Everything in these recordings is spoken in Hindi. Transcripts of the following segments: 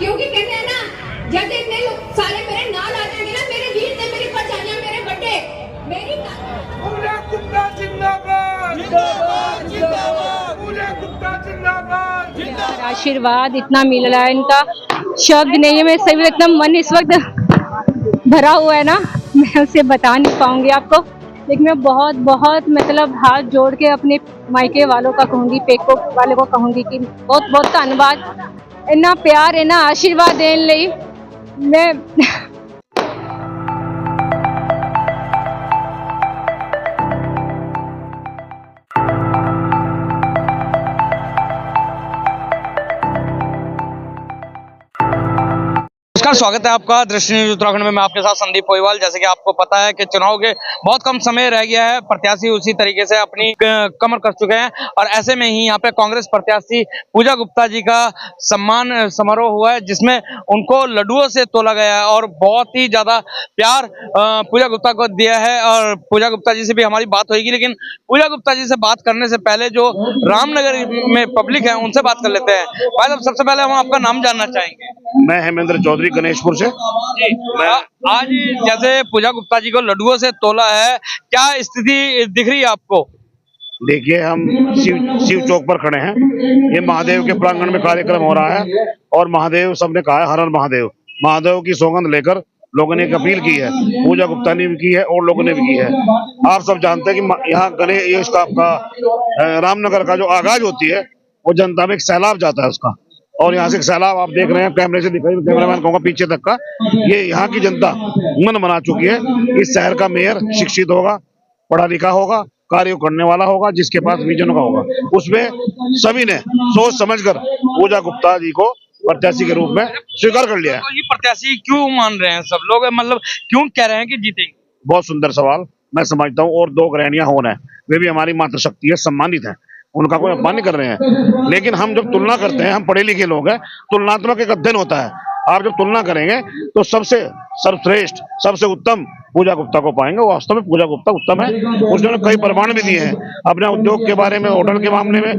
क्योंकि कहते हैं ना, जब इतने लोग सारे मेरे नाल आ जाएंगे ना, मेरे वीर ने मेरी परछाइयां, मेरे बड्डे, मेरी पूरा कुत्ता जिंदाबाद जिंदाबाद जिंदाबाद, पूरा कुत्ता जिंदाबाद जिंदाबाद। आशीर्वाद इतना मिल रहा है, इनका शब्द नहीं है। मैं सही इतना मन इस वक्त भरा हुआ है ना, मैं उसे बता नहीं पाऊंगी आपको। लेकिन मैं बहुत बहुत मतलब हाथ जोड़ के अपने मायके वालों का कहूंगी, पेको वाले को कहूंगी कि बहुत बहुत धन्यवाद, इन्ना प्यार इन्ना आशीर्वाद देने ਲਈ मैं नमस्कार, स्वागत है आपका दृष्टि न्यूज उत्तराखंड में। मैं आपके साथ संदीप पोईवाल। जैसे कि आपको पता है कि चुनाव के बहुत कम समय रह गया है, प्रत्याशी उसी तरीके से अपनी कमर कस चुके हैं और ऐसे में ही यहाँ पे कांग्रेस प्रत्याशी पूजा गुप्ता जी का सम्मान समारोह हुआ है, जिसमें उनको लड्डुओं से तोला गया है और बहुत ही ज्यादा प्यार पूजा गुप्ता को दिया है। और पूजा गुप्ता जी से भी हमारी बात होगी, लेकिन पूजा गुप्ता जी से बात करने से पहले जो रामनगर में पब्लिक है उनसे बात कर लेते हैं। भाई साहब, सबसे पहले हम आपका नाम जानना चाहेंगे। मैं हेमेंद्र चौधरी गणेशपुर से। आज जैसे पूजा गुप्ता जी को लड्डुओं से तोला है, क्या स्थिति दिख रही है आपको? देखिए, हम शिव चौक पर खड़े हैं। ये महादेव के प्रांगण में कार्यक्रम हो रहा है और महादेव सबने कहा है हर हर महादेव। महादेव की सौगंध लेकर लोगों ने एक अपील की है, पूजा गुप्ता ने भी की है और लोगों ने भी की है। आप सब जानते हैं कि यहाँ गणेश आपका रामनगर का जो आगाज होती है वो जनता में एक सैलाब जाता है उसका, और यहाँ से एक सैलाब आप देख रहे हैं, कैमरे से दिखाई, कैमरामैन कहूँगा पीछे तक का। ये यहाँ की जनता मन बना चुकी है। इस शहर का मेयर शिक्षित होगा, पढ़ा लिखा होगा, कार्य करने वाला होगा, जिसके पास विजन का होगा। उसमें सभी ने सोच समझकर पूजा गुप्ता जी को प्रत्याशी के रूप में स्वीकार कर लिया है। तो ये प्रत्याशी क्यों मान रहे हैं सब लोग, मतलब क्यों कह रहे हैं कि जीतेंगे? बहुत सुंदर सवाल। मैं समझता हूँ और दो गृहणियां होना है, वे भी हमारी मातृशक्ति है, सम्मानित है, उनका कोई अपमान नहीं कर रहे हैं। लेकिन हम जब तुलना करते हैं, हम पढ़े लिखे लोग हैं, तुलनात्मक एक अध्ययन होता है। आप जब तुलना करेंगे तो सबसे सर्वश्रेष्ठ, सबसे उत्तम पूजा गुप्ता को पाएंगे। वास्तव में पूजा गुप्ता उत्तम है। उसने कई प्रमाण भी दिए हैं अपने उद्योग के बारे में। होटल के मामले में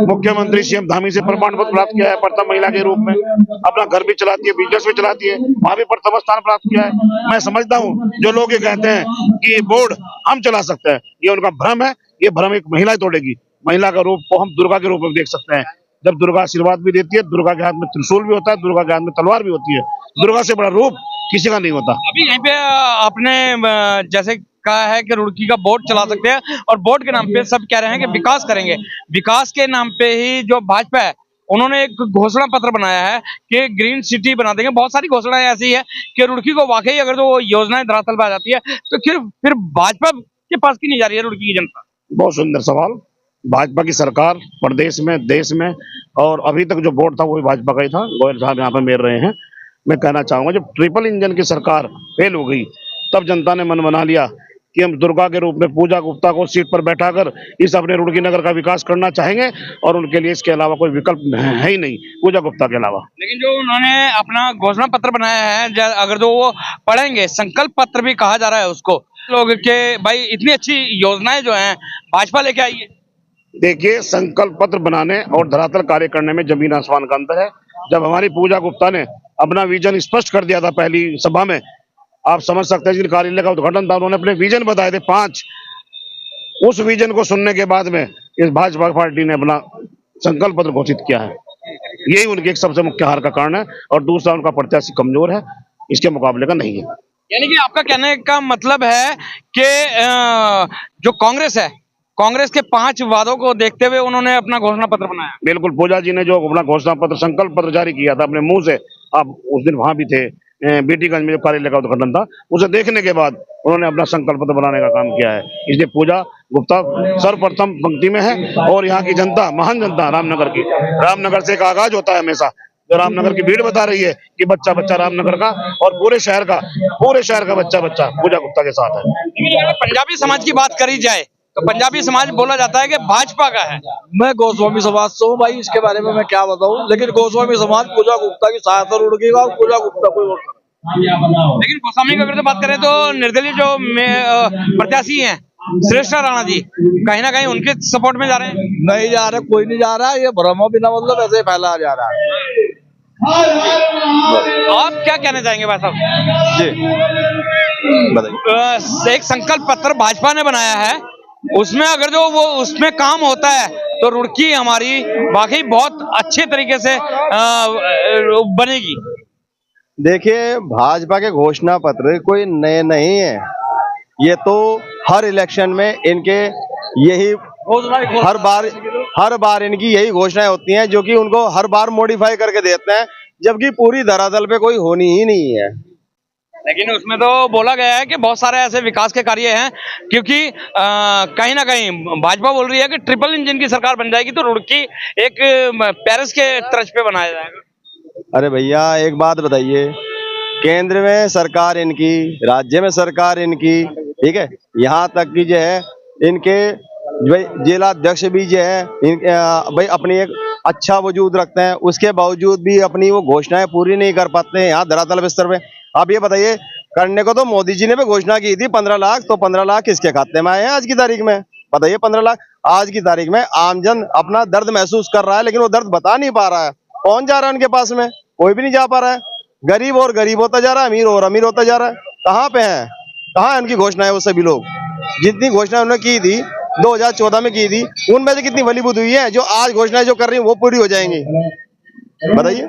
मुख्यमंत्री सीएम धामी से प्रमाण पत्र प्राप्त किया है, प्रथम महिला के रूप में। अपना घर भी चलाती है, बिजनेस भी चलाती है, वहां भी प्रथम स्थान प्राप्त किया है। मैं समझता हूँ जो लोग ये कहते हैं कि बोर्ड हम चला सकते हैं, ये उनका भ्रम है। ये भ्रम एक महिला तोड़ेगी। महिला का रूप को हम दुर्गा के रूप में देख सकते हैं। जब दुर्गा आशीर्वाद भी देती है, दुर्गा के हाथ में त्रिशूल भी होता है, दुर्गा के हाथ में तलवार भी होती है। दुर्गा से बड़ा रूप किसी का नहीं होता। अभी यहीं पे आपने जैसे कहा है कि रुड़की का बोर्ड चला सकते हैं और बोर्ड के नाम पे सब कह रहे हैं कि विकास करेंगे। विकास के नाम पे ही जो भाजपा है उन्होंने एक घोषणा पत्र बनाया है कि ग्रीन सिटी बना देंगे। बहुत सारी घोषणाएं ऐसी है कि रुड़की को वाकई अगर जो योजनाएं धरातल पर आ जाती है तो फिर भाजपा के पास की नहीं जा रही है रुड़की की जनता। बहुत सुंदर सवाल। भाजपा की सरकार प्रदेश में, देश में, और अभी तक जो बोर्ड था वो भी भाजपा का ही था। गोयल साहब यहाँ पे मेर रहे हैं। मैं कहना चाहूंगा, जब ट्रिपल इंजन की सरकार फेल हो गई तब जनता ने मन बना लिया कि हम दुर्गा के रूप में पूजा गुप्ता को सीट पर बैठाकर इस अपने रुड़की नगर का विकास करना चाहेंगे, और उनके लिए इसके अलावा कोई विकल्प है ही नहीं पूजा गुप्ता के अलावा। लेकिन जो उन्होंने अपना घोषणा पत्र बनाया है, अगर जो वो पढ़ेंगे, संकल्प पत्र भी कहा जा रहा है उसको, लोग के भाई इतनी अच्छी योजनाएं जो हैं भाजपा लेके आई है। देखिए, संकल्प पत्र बनाने और धरातल कार्य करने में जमीन आसमान का अंतर है। जब हमारी पूजा गुप्ता ने अपना विजन स्पष्ट कर दिया था पहली सभा में, आप समझ सकते हैं जिन कार्यालय का उद्घाटन था, उन्होंने अपने विजन बताए थे 5। उस विजन को सुनने के बाद में इस भाजपा पार्टी ने अपना संकल्प पत्र घोषित किया है। यही उनकी एक सबसे मुख्य हार का कारण है। और दूसरा, उनका प्रत्याशी कमजोर है, इसके मुकाबले का नहीं है। यानी कि आपका कहने का मतलब है कि जो कांग्रेस है, कांग्रेस के 5 वादों को देखते हुए उन्होंने अपना घोषणा पत्र बनाया। बिल्कुल, पूजा जी ने जो अपना घोषणा पत्र, संकल्प पत्र जारी किया था अपने मुंह से, आप उस दिन वहां भी थे, बीटीगंज में जो कार्यालय का उद्घाटन था, उसे देखने के बाद उन्होंने अपना संकल्प पत्र बनाने का काम किया है। इसलिए पूजा गुप्ता सर्वप्रथम पंक्ति में है। और यहाँ की जनता, महान जनता रामनगर की, रामनगर से एक आगाज होता है हमेशा। जो रामनगर की भीड़ बता रही है कि बच्चा बच्चा रामनगर का, और पूरे शहर का बच्चा बच्चा पूजा गुप्ता के साथ है। लेकिन पंजाबी समाज की बात करी जाए तो पंजाबी समाज बोला जाता है कि भाजपा का है। मैं गोस्वामी समाज से हूँ भाई, इसके बारे में मैं क्या बताऊँ। लेकिन गोस्वामी समाज पूजा गुप्ता की सहायता रुड़कीगा और पूजा गुप्ता कोई और करे। लेकिन गोस्वामी की अगर तो बात करें तो निर्दलीय जो प्रत्याशी हैं श्रेष्ठा राणा जी, कहीं ना कहीं उनके सपोर्ट में जा रहे हैं। नहीं जा रहे, कोई नहीं जा रहा है। ये भ्रमो बिना मतलब ऐसे फैला जा रहा है। क्या कहना चाहेंगे भाई साहब? जी बताइए। एक संकल्प पत्र भाजपा ने बनाया है, उसमें अगर जो वो उसमें काम होता है तो रुड़की हमारी वाकई बहुत अच्छे तरीके से बनेगी। देखिए, भाजपा के घोषणा पत्र कोई नए नहीं है, ये तो हर इलेक्शन में इनके यही हर बार इनकी यही घोषणाएं होती हैं, जो कि उनको हर बार मॉडिफाई करके देते हैं, जबकि पूरी धरातल पे कोई होनी ही नहीं है। लेकिन उसमें तो बोला गया है कि बहुत सारे ऐसे विकास के कार्य हैं, क्योंकि कहीं ना कहीं भाजपा बोल रही है कि ट्रिपल इंजन की सरकार बन जाएगी तो रुड़की एक पेरिस के तर्ज पे बनाया जाएगा। अरे भैया, एक बात बताइए, केंद्र में सरकार इनकी, राज्य में सरकार इनकी, ठीक है, यहाँ तक कि जो है इनके जिला अध्यक्ष भी जो है भाई अपनी एक अच्छा वजूद रखते हैं, उसके बावजूद भी अपनी वो घोषणाएं पूरी नहीं कर पाते हैं यहाँ धरातल स्तर पे। आप ये बताइए, करने को तो मोदी जी ने भी घोषणा की थी 15 लाख, तो 15 लाख किसके खाते में आए हैं आज की तारीख में? बताइए, 15 लाख आज की तारीख में आमजन अपना दर्द महसूस कर रहा है, लेकिन वो दर्द बता नहीं पा रहा है। कौन जा रहा है उनके पास में? कोई भी नहीं जा पा रहा है। गरीब और गरीब होता जा रहा है, अमीर और अमीर होता जा रहा है। कहाँ पे है, कहाँ है उनकी घोषणाएं? वो सभी लोग जितनी घोषणा उन्होंने की थी 2014 में की थी, उनमें से कितनी फलीभूत हुई है? जो आज घोषणाएं जो कर रही है वो पूरी हो जाएंगी? बताइए।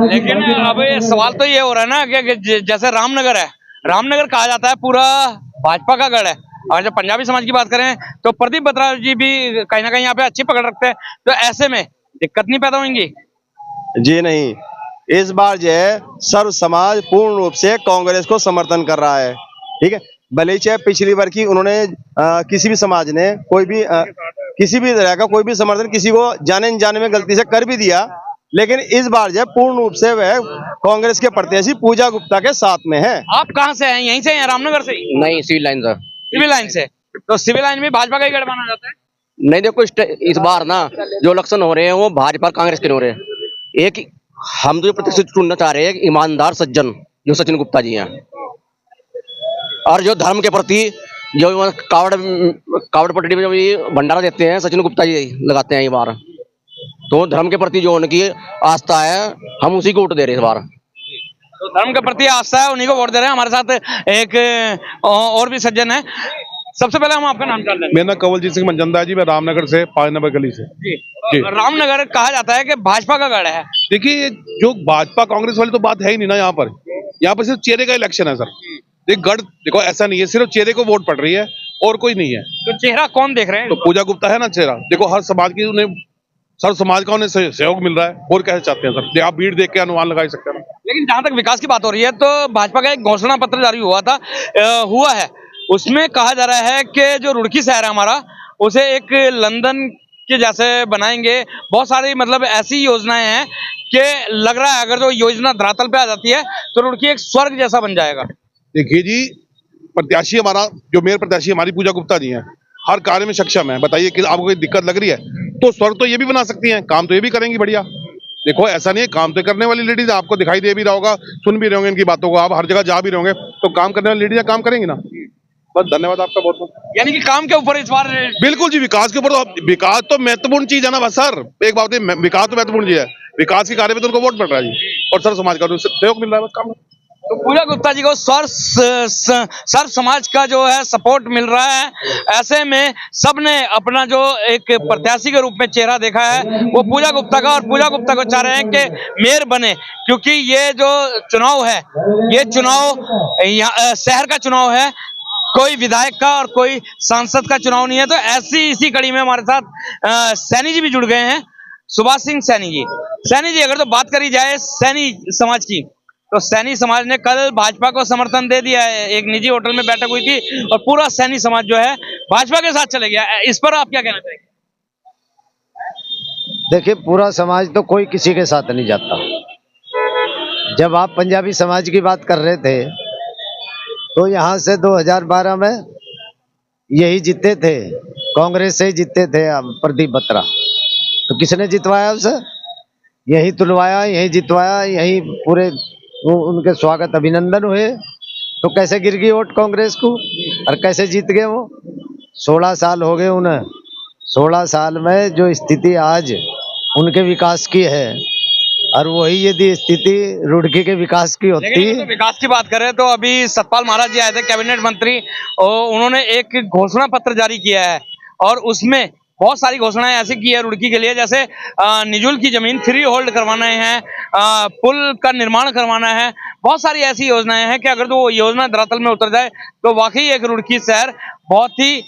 लेकिन अब ये सवाल तो ये हो रहा है ना कि जैसे रामनगर है, रामनगर कहा जाता है पूरा भाजपा का गढ़ है, और जब पंजाबी समाज की बात करें तो प्रदीप बत्रा जी भी कहीं ना कहीं यहाँ पे अच्छी पकड़ रखते हैं, तो ऐसे में दिक्कत नहीं पैदा होंगी? जी नहीं, इस बार जो है सर्व समाज पूर्ण रूप से कांग्रेस को समर्थन कर रहा है, ठीक है। भले ही चाहे पिछली बार की उन्होंने किसी भी समाज ने कोई भी किसी भी तरह का कोई भी समर्थन किसी को जाने अनजाने में गलती से कर भी दिया, लेकिन इस बार जो है पूर्ण रूप से वह कांग्रेस के प्रत्याशी पूजा गुप्ता के साथ में है। आप कहाँ से हैं? यहीं से हैं, रामनगर से? नहीं, civil line sir. Civil line से? तो सिविल लाइन में भाजपा का ही गढ़ माना जाता है? नहीं, देखो इस बार ना जो इलेक्शन हो रहे हैं वो भाजपा कांग्रेस के नहीं हो रहे हैं। एक हम जो प्रत्याशी चुनना चाह रहे हैं ईमानदार सज्जन, जो सचिन गुप्ता जी हैं, और जो धर्म के प्रति जो कावड़ पटड़ी में जो ये भंडारा देते हैं सचिन गुप्ता जी लगाते हैं ये बार, तो धर्म के प्रति जो उनकी आस्था है हम उसी को वोट दे रहे हैं इस बार। तो धर्म के प्रति आस्था है, उन्हीं को वोट दे रहे हैं। हमारे साथ एक और भी सज्जन है। सबसे पहले हम आपका नाम जान लें। मेरा नाम कंवलजीत सिंह मंजंदा है जी, मैं रामनगर से 5 नंबर गली से जी। रामनगर कहा जाता है कि भाजपा का गढ़ है। देखिए, जो भाजपा कांग्रेस वाली तो बात है ही नहीं ना, यहाँ पर सिर्फ चेहरे का इलेक्शन है सर। देख गढ़ देखो ऐसा नहीं है, सिर्फ चेहरे को वोट पड़ रही है और कोई नहीं है। तो चेहरा कौन देख रहे हैं? तो पूजा गुप्ता है ना चेहरा। देखो हर समाज की उन्हें सर समाज का उन्हें सहयोग मिल रहा है, और कैसे चाहते हैं सर? आप भीड़ देख के अनुमान लगा सकते हैं। लेकिन जहां तक विकास की बात हो रही है तो भाजपा का एक घोषणा पत्र जारी हुआ है, उसमें कहा जा रहा है कि जो रुड़की शहर है हमारा, उसे एक लंदन के जैसे बनाएंगे। बहुत सारी मतलब ऐसी योजनाएं हैं कि लग रहा है अगर जो योजना धरातल पे आ जाती है तो रुड़की एक स्वर्ग जैसा बन जाएगा। देखिए जी, प्रत्याशी हमारा जो मेयर प्रत्याशी हमारी पूजा गुप्ता जी हैं, हर कार्य में सक्षम है। बताइए कि आपको कोई दिक्कत लग रही है तो स्वर्ग तो ये भी बना सकती हैं, काम तो ये भी करेंगी बढ़िया। देखो ऐसा नहीं है, काम तो करने वाली लेडीज आपको दिखाई दे भी रहा होगा, सुन भी रहे होंगे इनकी बातों को, आप हर जगह जा भी रहे होंगे, तो काम करने वाली लेडीज काम करेंगी ना। बस धन्यवाद आपका बहुत बहुत। यानी कि काम के ऊपर इस बार बिल्कुल जी, विकास के ऊपर तो, विकास तो महत्वपूर्ण चीज है ना बस सर। एक बात है, विकास तो महत्वपूर्ण चीज है, विकास के कार्य में तो उनको वोट पड़ रहा है जी, और सर समाज का सहयोग मिल रहा है, बस काम। तो पूजा गुप्ता जी को सर समाज का जो है सपोर्ट मिल रहा है। ऐसे में सबने अपना जो एक प्रत्याशी के रूप में चेहरा देखा है वो पूजा गुप्ता का, और पूजा गुप्ता को चाह रहे हैं कि मेयर बने, क्योंकि ये जो चुनाव है, ये चुनाव शहर का चुनाव है, कोई विधायक का और कोई सांसद का चुनाव नहीं है। तो ऐसी इसी कड़ी में हमारे साथ सैनी जी भी जुड़ गए हैं, सुभाष सिंह सैनी जी। सैनी जी, अगर तो बात करी जाए सैनी समाज की, तो सैनी समाज ने कल भाजपा को समर्थन दे दिया है। एक निजी होटल में बैठक हुई थी और पूरा सैनी समाज जो है भाजपा के साथ चले गया। इस पर आप क्या कहना चाहेंगे? देखिए, पूरा समाज तो कोई किसी के साथ नहीं जाता। जब आप पंजाबी समाज की बात कर रहे थे तो यहाँ से 2012 में यही जीते थे, कांग्रेस से जीते थे प्रदीप बत्रा। तो किसने जितवाया उसे? यही तुलवाया, यही जितवाया, यही पूरे उनके स्वागत अभिनंदन हुए। तो कैसे गिर गई वोट कांग्रेस को और कैसे जीत गए वो? 16 साल हो गए उन्हें। 16 साल में जो स्थिति आज उनके विकास की है, और वही यदि स्थिति रुड़की के विकास की लेकिन होती, अगर तो विकास की बात करें तो अभी सतपाल महाराज जी आए थे कैबिनेट मंत्री, और उन्होंने एक घोषणा पत्र जारी किया है और उसमें बहुत सारी घोषणाएं ऐसी की है रुड़की के लिए, जैसे निजुल की जमीन फ्री होल्ड करवाना है, पुल का निर्माण करवाना है। बहुत सारी ऐसी योजनाएं हैं कि अगर तो वो योजना धरातल में उतर जाए तो वाकई एक रुड़की शहर बहुत ही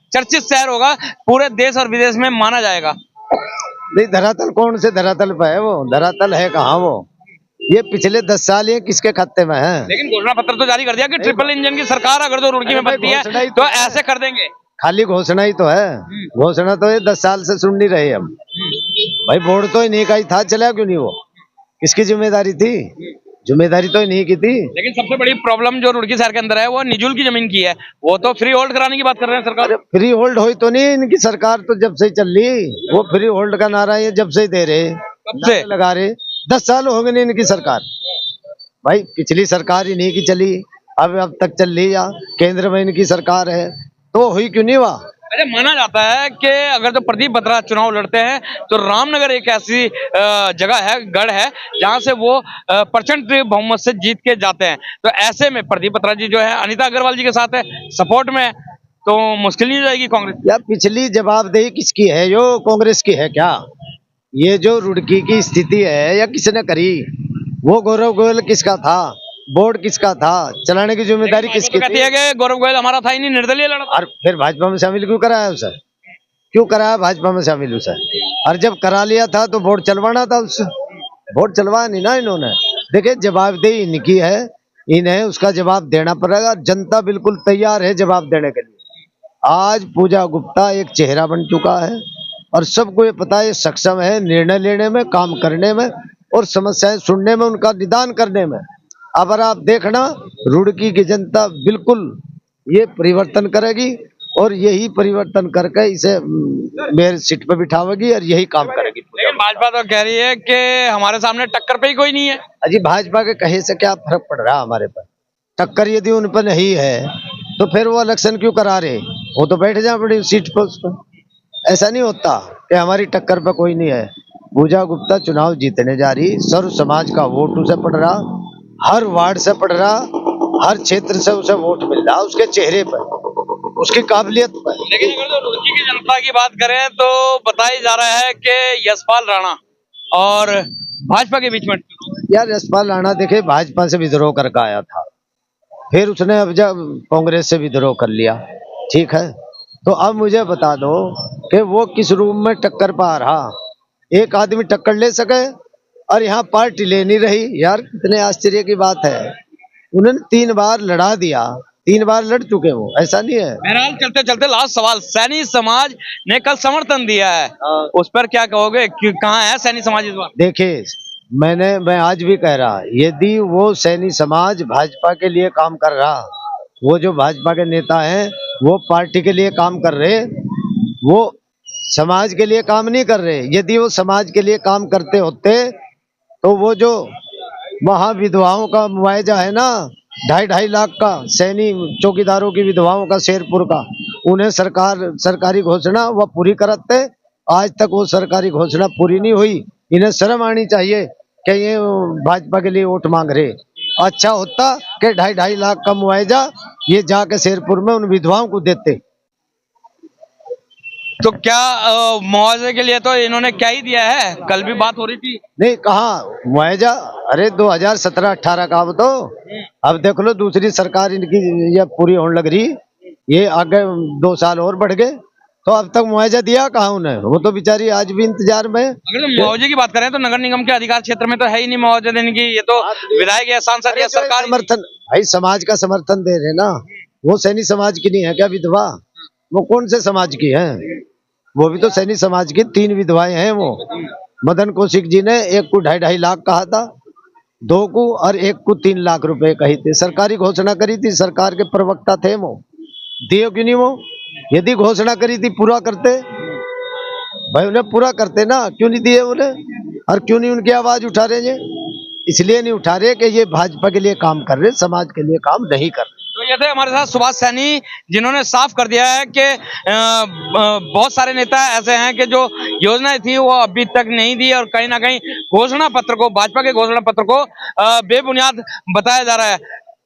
चर्चित शहर होगा, पूरे देश और विदेश में माना जाएगा। नहीं धरातल कौन से धरातल पे है, वो धरातल है कहाँ वो? ये पिछले 10 साल ये किसके खाते में है? लेकिन घोषणा पत्र तो जारी कर दिया कि ट्रिपल इंजन की सरकार अगर तो रुड़की में बनती है तो ऐसे कर देंगे। खाली घोषणा ही तो है, घोषणा तो ये 10 साल से सुन नहीं रहे हम। भाई बोर्ड तो इन्हीं का ही था, चला क्यों नहीं? वो किसकी जिम्मेदारी थी? जिम्मेदारी तो इन्हीं की थी। लेकिन सबसे बड़ी प्रॉब्लम जो रुड़की शहर के अंदर है वो निजुल की जमीन की है, वो तो फ्री होल्ड कराने की बात कर रहे हैं सरकार। फ्री होल्ड हुई तो नहीं, इनकी सरकार तो जब से ही चल रही, वो फ्री होल्ड का नारा ये जब से ही दे रहे, कब से लगा रहे, 10 साल हो गए नहीं इनकी सरकार। भाई पिछली सरकार इन्हीं की चली, अब तक चल रही, या केंद्र में इनकी सरकार है, तो हुई क्यों नहीं हुआ? अरे माना जाता है कि अगर तो प्रदीप बत्रा चुनाव लड़ते हैं तो रामनगर एक ऐसी जगह है, गढ़ है, जहां से वो प्रचंड बहुमत से जीत के जाते हैं। तो ऐसे में प्रदीप बत्रा जी जो है अनीता अग्रवाल जी के साथ है, सपोर्ट में, तो मुश्किल नहीं हो जाएगी कांग्रेस? या पिछली जवाबदेही किसकी है? यो कांग्रेस की है क्या? ये जो रुड़की की स्थिति है या किसने करी? वो गौरव गोयल किसका था? बोर्ड किसका था? चलाने की जिम्मेदारी किसकी कहती है कि गौरव गोयल हमारा था ही नहीं, निर्दलीय लड़ा। और फिर भाजपा में शामिल क्यों कराया उसे? क्यों कराया भाजपा में शामिल उसे? और जब करा लिया था तो वोट चलवाना था उससे, वोट चलवाया नहीं ना इन्होंने। देखिए जवाबदेही इनकी है, इन्हें उसका जवाब देना पड़ेगा। जनता बिल्कुल तैयार है जवाब देने के लिए। आज पूजा गुप्ता एक चेहरा बन चुका है और सबको ये पता है सक्षम है निर्णय लेने में, काम करने में और समस्याएं सुनने में, उनका निदान करने में। अगर आप देखना रुड़की की जनता बिल्कुल ये परिवर्तन करेगी और यही परिवर्तन करके इसे मेयर सीट पे बिठावेगी और यही काम करेगी। लेकिन भाजपा तो कह रही है कि हमारे सामने टक्कर पे ही कोई नहीं है। अजी भाजपा के कहे से क्या फर्क पड़ रहा हमारे पर? टक्कर यदि उन पर नहीं है तो फिर वो इलेक्शन क्यों करा रहे? वो तो बैठ जाए बड़ी सीट पर उस पर। ऐसा नहीं होता कि हमारी टक्कर पे कोई नहीं है। पूजा गुप्ता चुनाव जीतने जा रही, सर्व समाज का वोट उसे पड़ रहा, हर वार्ड से पड़ रहा, हर क्षेत्र से उसे वोट मिल रहा, उसके चेहरे पर, उसकी काबिलियत पर। लेकिन अगर तो रुड़की की जनता की बात करें तो बताया जा रहा है कि यशपाल राणा और भाजपा के बीच में। यार यशपाल राणा देखे भाजपा से विद्रोह करके आया था, फिर उसने अब जब कांग्रेस से विद्रोह कर लिया, ठीक है, तो अब मुझे बता दो कि वो किस रूम में टक्कर पा रहा? एक आदमी टक्कर ले सके और यहाँ पार्टी ले नहीं रही। यार कितने आश्चर्य की बात है। उन्होंने 3 बार लड़ा दिया, 3 बार लड़ चुके वो, ऐसा नहीं है। बहरहाल चलते चलते लास्ट सवाल, सैनी समाज ने कल समर्थन दिया है, उस पर क्या कहोगे? कहाँ है सैनी समाज इस बार? देखिए मैं आज भी कह रहा, यदि वो सैनी समाज भाजपा के लिए काम कर रहा, वो जो भाजपा के नेता हैं वो पार्टी के लिए काम कर रहे, वो समाज के लिए काम नहीं कर रहे। यदि वो समाज के लिए काम करते होते तो वो जो वहाँ विधवाओं का मुआवजा है ना 2.5 लाख का, सैनी चौकीदारों की विधवाओं का शेरपुर का, उन्हें सरकारी घोषणा वो पूरी करते। आज तक वो सरकारी घोषणा पूरी नहीं हुई। इन्हें शर्म आनी चाहिए कि ये भाजपा के लिए वोट मांग रहे। अच्छा होता कि 2.5 लाख का मुआवजा ये जाके शेरपुर में उन विधवाओं को देते। तो क्या मुआवजे के लिए तो इन्होंने क्या ही दिया है? कल भी बात हो रही थी। नहीं कहा मुआवजा, अरे 2017-18 का। अब देख लो दूसरी सरकार इनकी ये पूरी होने लग रही, ये आगे 2 साल और बढ़ गए, तो अब तक मुआवजा दिया कहाँ उन्हें? वो तो बेचारी आज भी इंतजार में। अगर तो मुआवजे की बात करें तो नगर निगम के अधिकार क्षेत्र में तो है ही नहीं मुआवजा देने की, ये तो विधायक या सांसद या सरकार समर्थन, भाई समाज का समर्थन दे रहे ना। वो सैनी समाज की नहीं है क्या विधवा? वो कौन से समाज की है? वो भी तो सैनी समाज की 3 विधवाएं हैं। वो मदन कौशिक जी ने एक को 2.5 लाख कहा था, 2 को और एक को 3 लाख रुपए कही थी। सरकारी घोषणा करी थी, सरकार के प्रवक्ता थे वो, दिए क्यों नहीं? वो यदि घोषणा करी थी पूरा करते भाई, उन्हें पूरा करते ना, क्यों नहीं दिए उन्हें? और क्यों नहीं उनकी आवाज उठा रहे? इसलिए नहीं उठा रहे कि ये भाजपा के लिए काम कर रहे, समाज के लिए काम नहीं कर रहे। तो ये थे हमारे साथ सुभाष सैनी, जिन्होंने साफ कर दिया है कि बहुत सारे नेता ऐसे हैं कि जो योजनाएं थी वो अभी तक नहीं दी और कहीं ना कहीं घोषणा पत्र को, भाजपा के घोषणा पत्र को बेबुनियाद बताया जा रहा है।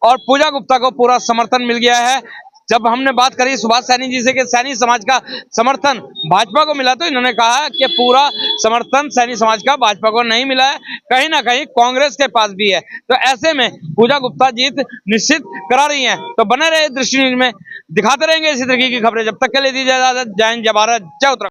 और पूजा गुप्ता को पूरा समर्थन मिल गया है। जब हमने बात करी सुभाष सैनी जी से कि सैनी समाज का समर्थन भाजपा को मिला, तो इन्होंने कहा कि पूरा समर्थन सैनी समाज का भाजपा को नहीं मिला है, कहीं ना कहीं कांग्रेस के पास भी है। तो ऐसे में पूजा गुप्ता जीत निश्चित करा रही हैं। तो बने रहे दृष्टि न्यूज में, दिखाते रहेंगे इसी तरीके की खबरें। जब तक के लिए दीजिए इजाजत। जय हिंद, जय भारत, जय उत्तराखंड।